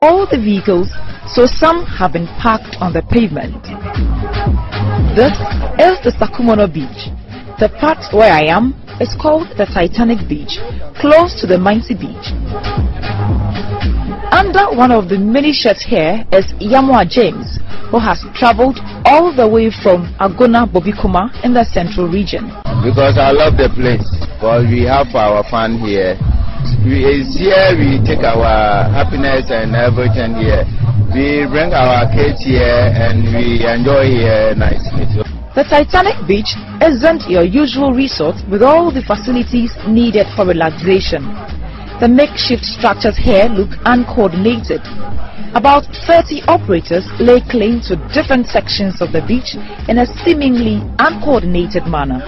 all the vehicles, so some have been parked on the pavement. This is the Sakumono beach. The part where I am is called the Titanic beach, close to the Mantse beach. Under one of the many sheds here is Yamwa James, who has traveled all the way from Agona Bobikuma in the central region. Because I love the place, because we have our fun here. Here we take our happiness and everything here. We bring our kids here and we enjoy here nicely. The Titanic beach isn't your usual resort with all the facilities needed for relaxation. The makeshift structures here look uncoordinated. About 30 operators lay claim to different sections of the beach in a seemingly uncoordinated manner.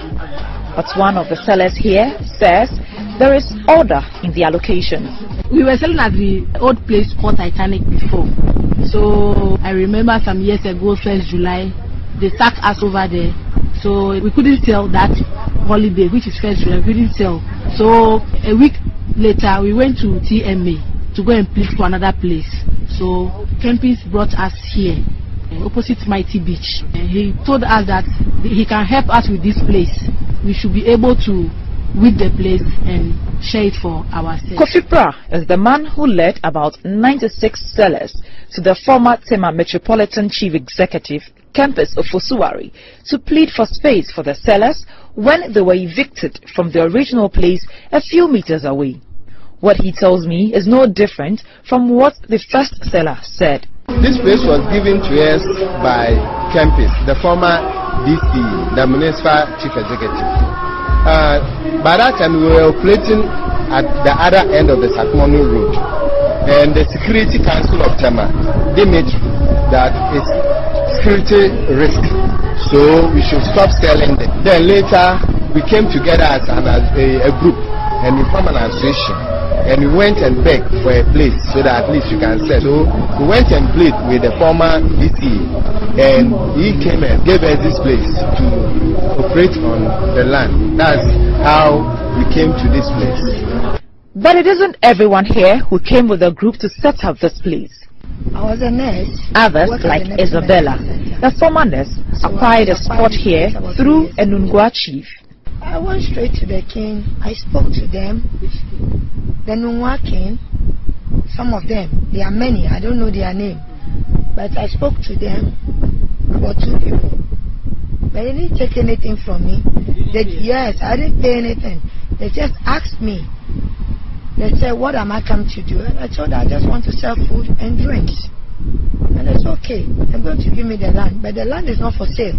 But one of the sellers here says there is order in the allocation. We were selling at the old place called Titanic before. So I remember some years ago, 1st July, they sacked us over there. So we couldn't sell that holiday, which is 1st July, we couldn't sell. So a week later, we went to Tema to go and plead for another place. So Kempis brought us here, opposite Mighty Beach. And he told us that he can help us with this place. We should be able to with the place and share it for ourselves. Kofi Pra is the man who led about 96 sellers to the former Tema Metropolitan Chief Executive, Kempis Ofosuwari, to plead for space for the sellers when they were evicted from the original place a few meters away. What he tells me is no different from what the first seller said. This place was given to us by Kempis, the former DC, the Municipal Chief Executive. By that time we were operating at the other end of the Sakumono Road, and the Security Council of Tema deemed that it's security risk, so we should stop selling them. Then later we came together as a group and we formed an association, and we went and begged for a place so that at least you can sell. So we went and played with the former DC, and he came and gave us this place to operate on the land. That's how we came to this place. But it isn't everyone here who came with a group to set up this place. I was a nurse. Others, like Isabella, the former nurse, acquired a spot here through a Nungua chief. I went straight to the king. I spoke to them. The Nungua king, some of them, there are many, I don't know their name, but I spoke to them about 2 people. But they didn't take anything from me. Yes, I didn't pay anything. They just asked me. They said, what am I come to do? And I told them, I just want to sell food and drinks. And it's okay. They're going to give me the land. But the land is not for sale.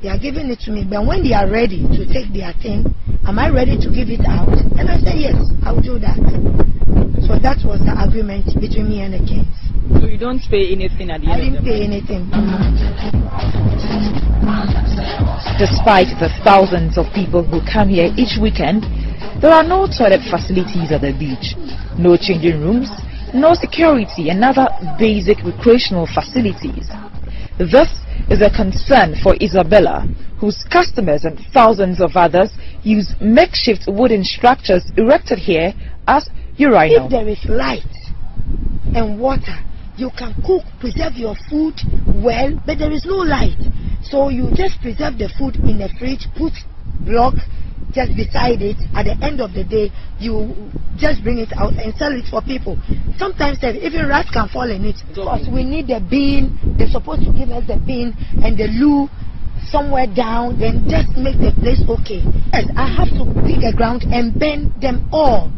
They are giving it to me. But when they are ready to take their thing, am I ready to give it out? And I said, yes, I will do that. So that was the agreement between me and the kings. So you don't pay anything at the end? I didn't pay anything. Despite the thousands of people who come here each weekend, there are no toilet facilities at the beach, no changing rooms, no security and other basic recreational facilities. This is a concern for Isabella, whose customers and thousands of others use makeshift wooden structures erected here as urinals. If there is light and water, you can cook, preserve your food well, but there is no light. So you just preserve the food in the fridge, put block just beside it. At the end of the day, you just bring it out and sell it for people. Sometimes even rats can fall in it. Because we need the bin, they're supposed to give us the bin and the loo somewhere down, then just make the place okay. Yes, I have to dig the ground and bend them all.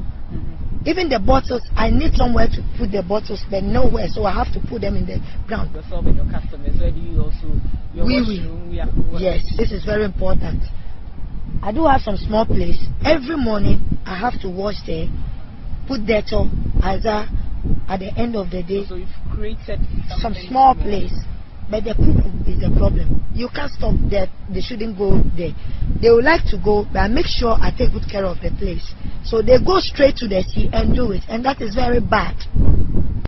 Even the bottles, I need somewhere to put the bottles, but nowhere, so I have to put them in the ground. Yourself and your customers, where do you also... Yes, this is very important. I do have some small place. Every morning, I have to wash there, put Dettol, Aza, at the end of the day. So you've created some small place. But the people is the problem. You can't stop that. They shouldn't go there. They would like to go, but I make sure I take good care of the place. So they go straight to the sea and do it, and that is very bad.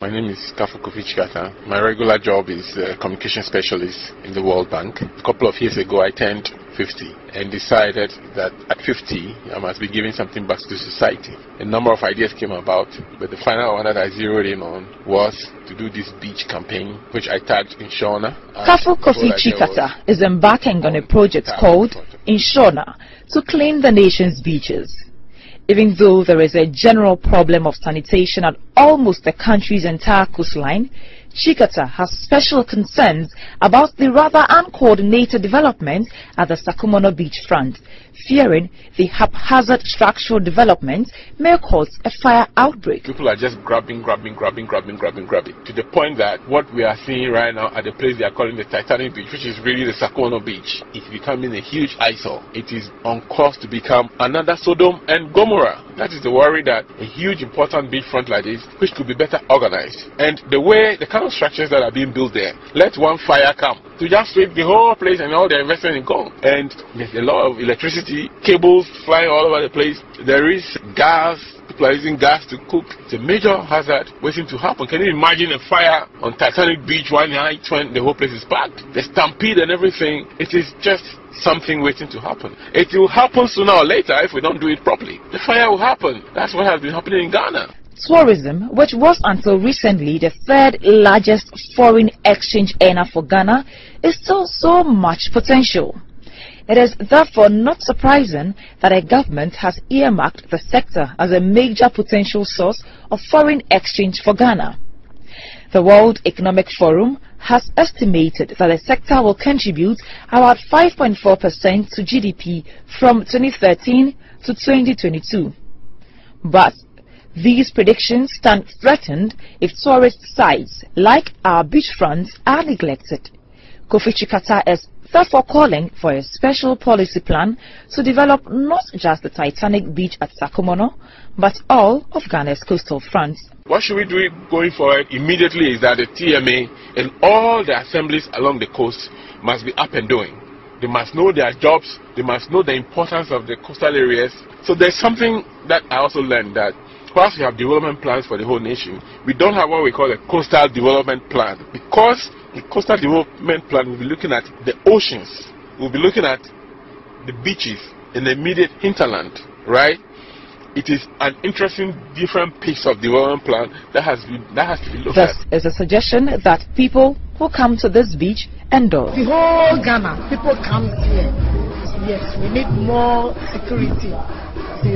My name is Chikata. My regular job is communication specialist in the World Bank. A couple of years ago, I turned 50 and decided that at 50 I must be giving something back to society. A number of ideas came about, but the final one that I zeroed in on was to do this beach campaign, which I tagged NShoreNa. Kafu Kofi Chikata is embarking on a project called NShoreNa to clean the nation's beaches. Even though there is a general problem of sanitation at almost the country's entire coastline, Chikata has special concerns about the rather uncoordinated development at the Sakumono beachfront, fearing the haphazard structural development may cause a fire outbreak. People are just grabbing, to the point that what we are seeing right now at the place they are calling the Titanic beach, which is really the Sakumono beach, is becoming a huge eyesore. It is on course to become another Sodom and Gomorrah. That is the worry, that a huge important beachfront like this, which could be better organized, and the kind of structures that are being built there, let one fire come to just sweep the whole place and all the investment in gone. And there's a lot of electricity, cables flying all over the place. There is gas, people are using gas to cook. It's a major hazard waiting to happen. Can you imagine a fire on Titanic beach one night when the whole place is packed? The stampede and everything. It is just something waiting to happen. It will happen sooner or later if we don't do it properly. The fire will happen. That's what has been happening in Ghana. Tourism, which was until recently the third largest foreign exchange earner for Ghana, is still so much potential. It is therefore not surprising that a government has earmarked the sector as a major potential source of foreign exchange for Ghana. The World Economic Forum has estimated that the sector will contribute about 5.4% to GDP from 2013 to 2022. But these predictions stand threatened if tourist sites like our beachfronts are neglected. Kofi Chikata is therefore calling for a special policy plan to develop not just the Titanic beach at Sakumono, but all of Ghana's coastal fronts. What should we do going forward immediately is that the TMA and all the assemblies along the coast must be up and doing. They must know their jobs, they must know the importance of the coastal areas. So there's something that I also learned, that whilst we have development plans for the whole nation, we don't have what we call a coastal development plan. Because the coastal development plan will be looking at the oceans, we'll be looking at the beaches in the immediate hinterland, right? It is an interesting, different piece of development plan that has to be looked at. This is a suggestion that people who come to this beach endorse. The whole Ghana, people come here. Yes, we need more security.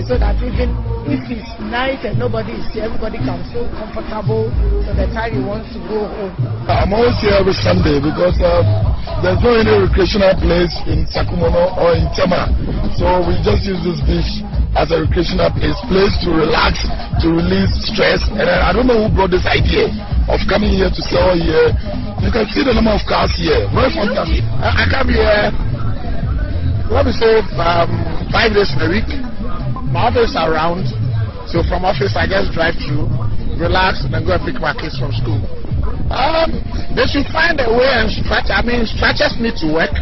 So that even if it's night and nobody is here, everybody can feel comfortable so the time he wants to go home. I'm always here every Sunday because there's no any recreational place in Sakumono or in Tema. So we just use this beach as a recreational place to relax, to release stress. And I don't know who brought this idea of coming here to sell here. You can see the number of cars here. Very fantastic. I come here, let me say, 5 days in a week. My office are around, so from office I just drive through, relax, and then go and pick my kids from school. They should find a way and structure. I mean, structures need to work.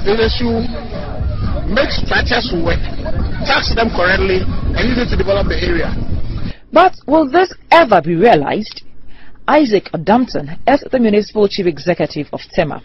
They should make structures work, tax them correctly, and use it to develop the area. But will this ever be realized? Isaac Odampton is the municipal chief executive of Tema.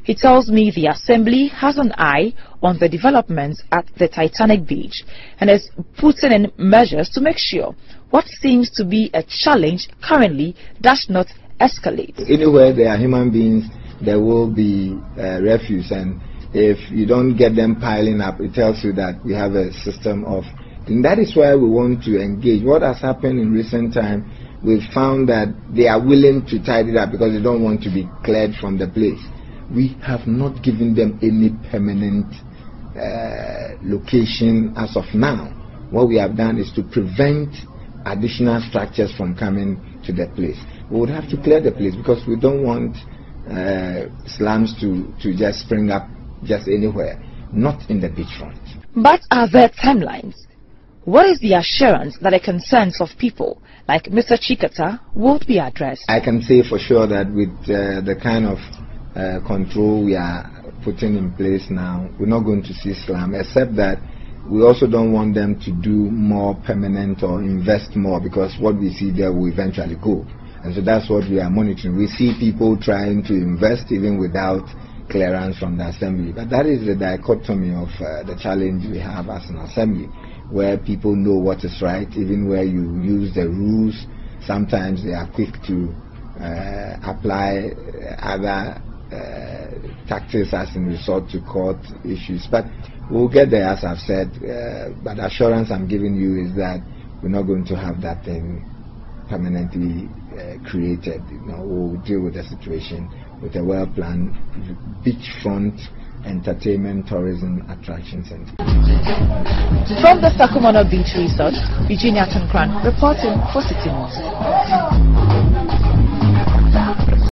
He tells me the assembly has an eye on the developments at the Titanic beach and is putting in measures to make sure what seems to be a challenge currently does not escalate. Anywhere there are human beings, there will be refuse, and if you don't get them piling up, it tells you that we have a system of, and that is why we want to engage. What has happened in recent time, we've found that they are willing to tidy it up because they don't want to be cleared from the place. We have not given them any permanent location as of now. What we have done is to prevent additional structures from coming to the place. We would have to clear the place because we don't want slums to just spring up just anywhere, not in the beachfront. But are there timelines? What is the assurance that the concerns of people like Mr. Chikata won't be addressed? I can say for sure that with the kind of control we are putting in place now, we're not going to see slum, except that we also don't want them to do more permanent or invest more, because what we see there will eventually go. And so that's what we are monitoring. We see people trying to invest even without clearance from the assembly. But that is the dichotomy of the challenge we have as an assembly, where people know what is right, even where you use the rules. Sometimes they are quick to apply other tactics, as in resort to court issues. But we'll get there, as I've said. But the assurance I'm giving you is that we're not going to have that thing permanently created. We'll deal with the situation with a well-planned beachfront entertainment tourism attraction center. From the Sakumono Beach Resort, Virginia Tunkran reporting for City News.